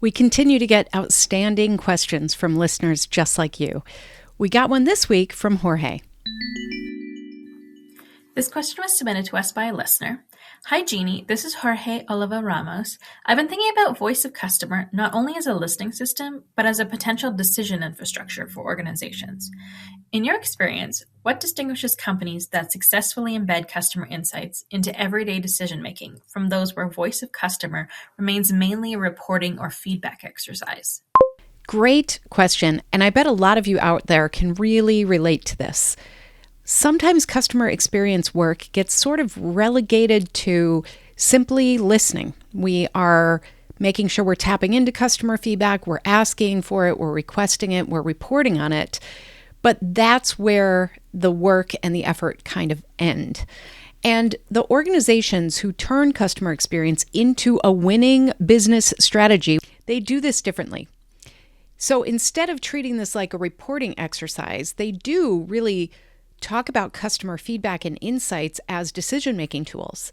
We continue to get outstanding questions from listeners just like you. We got one this week from Jorge. This question was submitted to us by a listener. Hi, Jeannie. This is Jorge Oliva Ramos. I've been thinking about voice of customer not only as a listening system, but as a potential decision infrastructure for organizations. In your experience, what distinguishes companies that successfully embed customer insights into everyday decision-making from those where voice of customer remains mainly a reporting or feedback exercise? Great question, and I bet a lot of you out there can really relate to this. Sometimes customer experience work gets sort of relegated to simply listening. We are making sure we're tapping into customer feedback, we're asking for it, we're requesting it, we're reporting on it. But that's where the work and the effort kind of end. And the organizations who turn customer experience into a winning business strategy, they do this differently. So instead of treating this like a reporting exercise, they do really talk about customer feedback and insights as decision-making tools.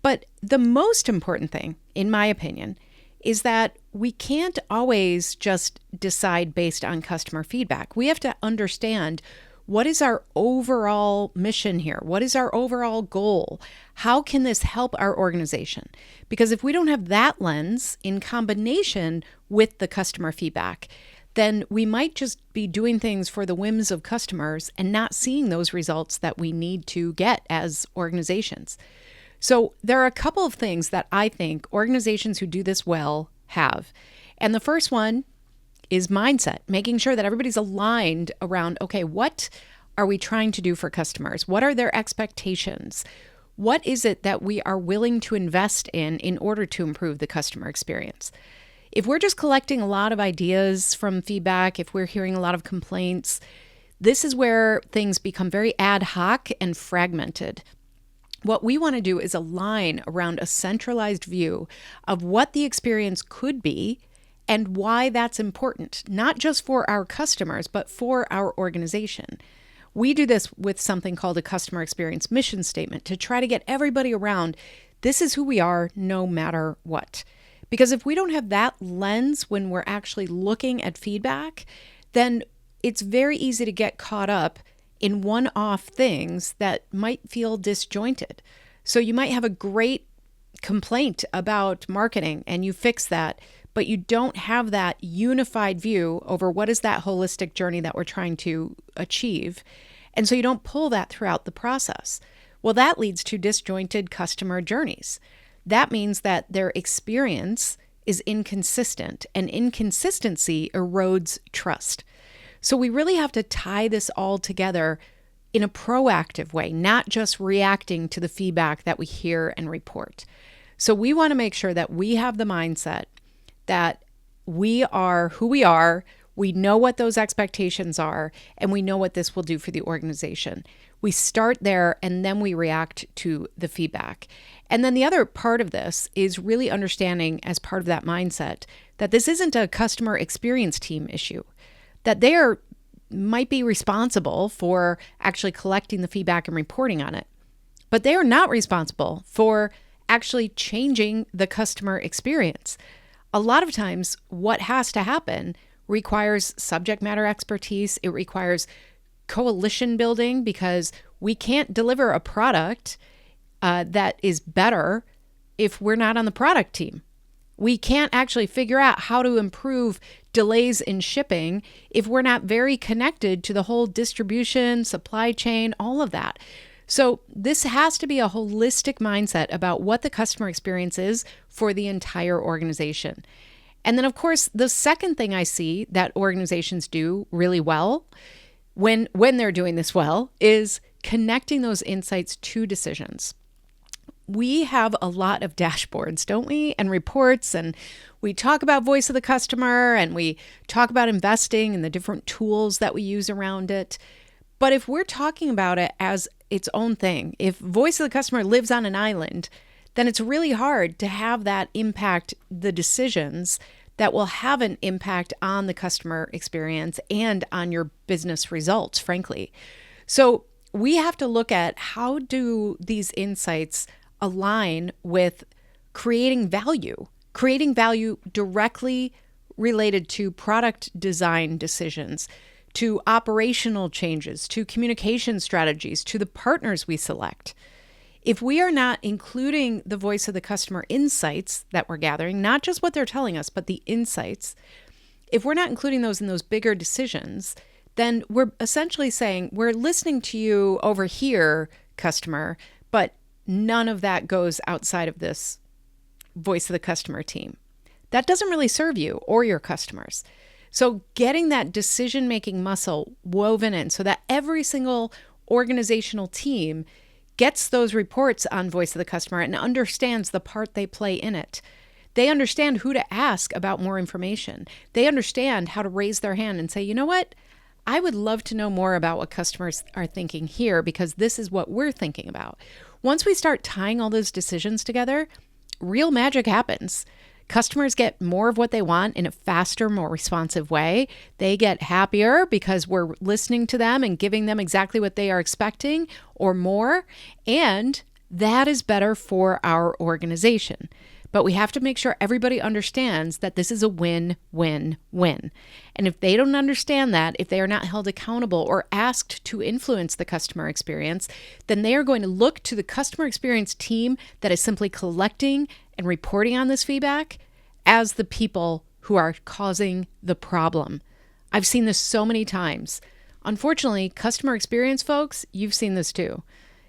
But the most important thing, in my opinion, is that we can't always just decide based on customer feedback. We have to understand, what is our overall mission here? What is our overall goal? How can this help our organization? Because if we don't have that lens in combination with the customer feedback, then we might just be doing things for the whims of customers and not seeing those results that we need to get as organizations. So there are a couple of things that I think organizations who do this well have. And the first one is mindset, making sure that everybody's aligned around, okay, what are we trying to do for customers? What are their expectations? What is it that we are willing to invest in order to improve the customer experience? If we're just collecting a lot of ideas from feedback, if we're hearing a lot of complaints, this is where things become very ad hoc and fragmented. What we want to do is align around a centralized view of what the experience could be and why that's important, not just for our customers, but for our organization. We do this with something called a customer experience mission statement to try to get everybody around, this is who we are no matter what. Because if we don't have that lens when we're actually looking at feedback, then it's very easy to get caught up in one-off things that might feel disjointed. So you might have a great complaint about marketing and you fix that, but you don't have that unified view over what is that holistic journey that we're trying to achieve. And so you don't pull that throughout the process. Well, that leads to disjointed customer journeys. That means that their experience is inconsistent, and inconsistency erodes trust. So we really have to tie this all together in a proactive way, not just reacting to the feedback that we hear and report. So we want to make sure that we have the mindset that we are who we are, we know what those expectations are, and we know what this will do for the organization. We start there and then we react to the feedback. And then the other part of this is really understanding, as part of that mindset, that this isn't a customer experience team issue, that they might be responsible for actually collecting the feedback and reporting on it, but they are not responsible for actually changing the customer experience. A lot of times what has to happen requires subject matter expertise. It requires coalition building, because we can't deliver a product that is better if we're not on the product team. We can't actually figure out how to improve delays in shipping if we're not very connected to the whole distribution, supply chain, all of that. So this has to be a holistic mindset about what the customer experience is for the entire organization. And then, of course, the second thing I see that organizations do really well when they're doing this well is connecting those insights to decisions. We have a lot of dashboards, don't we? And reports, and we talk about voice of the customer, and we talk about investing and the different tools that we use around it. But if we're talking about it as its own thing, if voice of the customer lives on an island, then it's really hard to have that impact the decisions that will have an impact on the customer experience and on your business results, frankly. So we have to look at, how do these insights align with creating value creating value directly related to product design decisions, to operational changes, to communication strategies, to the partners we select. If we are not including the voice of the customer insights that we're gathering, not just what they're telling us, but the insights, if we're not including those in those bigger decisions, then we're essentially saying, we're listening to you over here, customer, but none of that goes outside of this voice of the customer team. That doesn't really serve you or your customers. So getting that decision-making muscle woven in so that every single organizational team gets those reports on voice of the customer and understands the part they play in it. They understand who to ask about more information. They understand how to raise their hand and say, you know what? I would love to know more about what customers are thinking here because this is what we're thinking about. Once we start tying all those decisions together, real magic happens. Customers get more of what they want in a faster, more responsive way. They get happier because we're listening to them and giving them exactly what they are expecting or more. And that is better for our organization. But we have to make sure everybody understands that this is a win-win-win. And if they don't understand that, if they are not held accountable or asked to influence the customer experience, then they are going to look to the customer experience team that is simply collecting and reporting on this feedback as the people who are causing the problem. I've seen this so many times. Unfortunately, customer experience folks, you've seen this too.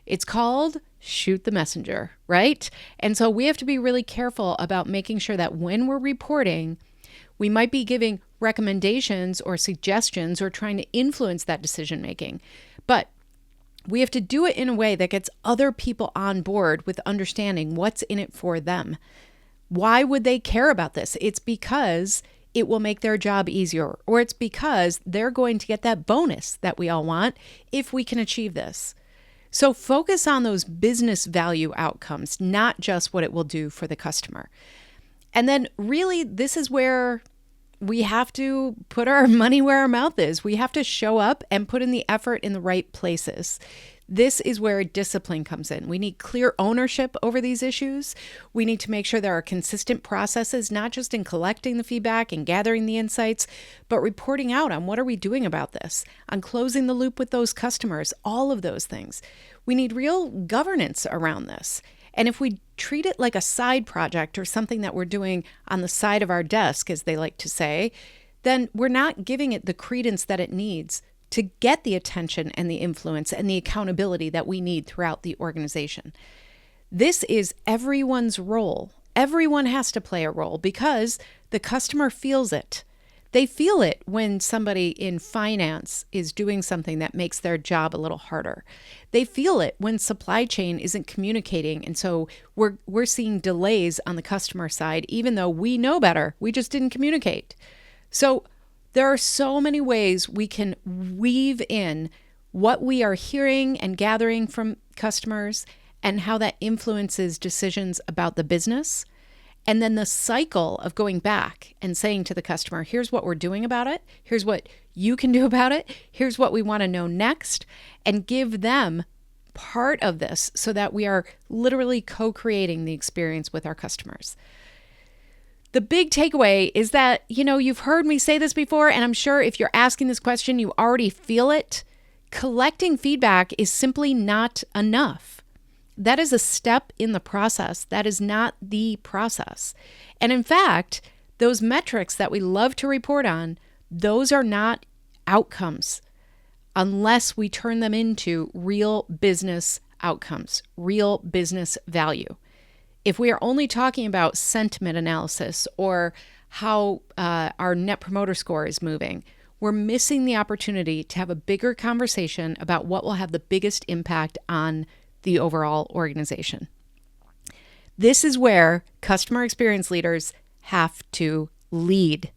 It's called shoot the messenger, right? And so we have to be really careful about making sure that when we're reporting, we might be giving recommendations or suggestions or trying to influence that decision making. But we have to do it in a way that gets other people on board with understanding what's in it for them. Why would they care about this? It's because it will make their job easier, or it's because they're going to get that bonus that we all want if we can achieve this. So focus on those business value outcomes, not just what it will do for the customer. And then really, this is where we have to put our money where our mouth is. We have to show up and put in the effort in the right places. This is where discipline comes in. We need clear ownership over these issues. We need to make sure there are consistent processes, not just in collecting the feedback and gathering the insights, but reporting out on what are we doing about this, on closing the loop with those customers, all of those things. We need real governance around this. And if we treat it like a side project or something that we're doing on the side of our desk, as they like to say, then we're not giving it the credence that it needs to get the attention and the influence and the accountability that we need throughout the organization. This is everyone's role. Everyone has to play a role because the customer feels it. They feel it when somebody in finance is doing something that makes their job a little harder. They feel it when supply chain isn't communicating. And so we're seeing delays on the customer side, even though we know better. We just didn't communicate. So there are so many ways we can weave in what we are hearing and gathering from customers and how that influences decisions about the business. And then the cycle of going back and saying to the customer, here's what we're doing about it. Here's what you can do about it. Here's what we want to know next, and give them part of this so that we are literally co-creating the experience with our customers. The big takeaway is that, you've heard me say this before, and I'm sure if you're asking this question, you already feel it. Collecting feedback is simply not enough. That is a step in the process. That is not the process. And in fact, those metrics that we love to report on, those are not outcomes unless we turn them into real business outcomes, real business value. If we are only talking about sentiment analysis or how our net promoter score is moving, we're missing the opportunity to have a bigger conversation about what will have the biggest impact on the overall organization. This is where customer experience leaders have to lead.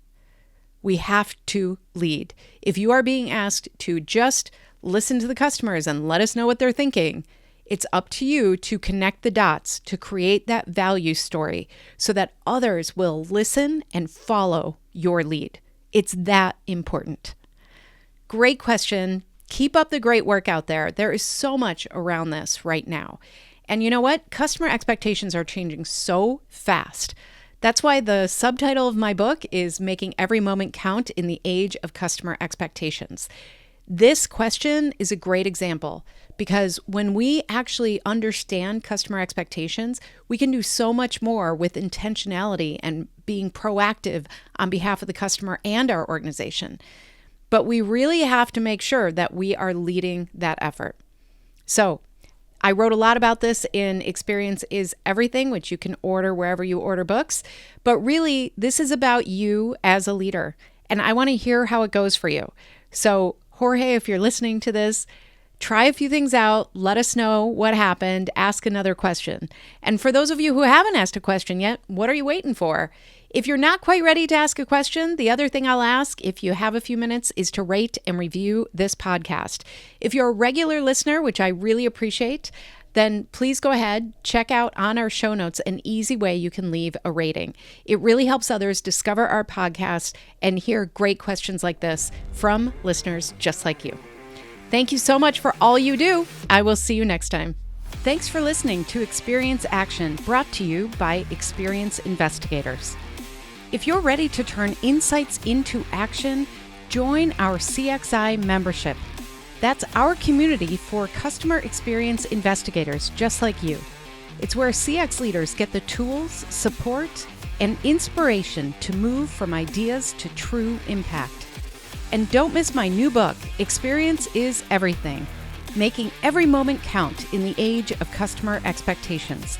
We have to lead. If you are being asked to just listen to the customers and let us know what they're thinking, it's up to you to connect the dots, to create that value story so that others will listen and follow your lead. It's that important. Great question. Keep up the great work out there. There is so much around this right now. And you know what? Customer expectations are changing so fast That's why the subtitle of my book is Making Every Moment Count in the Age of Customer Expectations. This question is a great example because when we actually understand customer expectations, we can do so much more with intentionality and being proactive on behalf of the customer and our organization. But we really have to make sure that we are leading that effort. So I wrote a lot about this in Experience is Everything, which you can order wherever you order books. But really, this is about you as a leader. And I want to hear how it goes for you. So Jorge, if you're listening to this, try a few things out. Let us know what happened. Ask another question. And for those of you who haven't asked a question yet, what are you waiting for? If you're not quite ready to ask a question, the other thing I'll ask, if you have a few minutes, is to rate and review this podcast. If you're a regular listener, which I really appreciate, then please go ahead, check out on our show notes an easy way you can leave a rating. It really helps others discover our podcast and hear great questions like this from listeners just like you. Thank you so much for all you do. I will see you next time. Thanks for listening to Experience Action, brought to you by Experience Investigators. If you're ready to turn insights into action, join our CXI membership. That's our community for customer experience investigators just like you. It's where CX leaders get the tools, support, and inspiration to move from ideas to true impact. And don't miss my new book, Experience is Everything, Making Every Moment Count in the Age of Customer Expectations.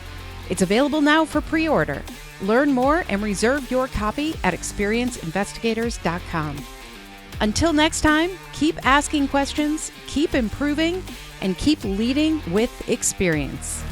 It's available now for pre-order. Learn more and reserve your copy at experienceinvestigators.com. Until next time, keep asking questions, keep improving, and keep leading with experience.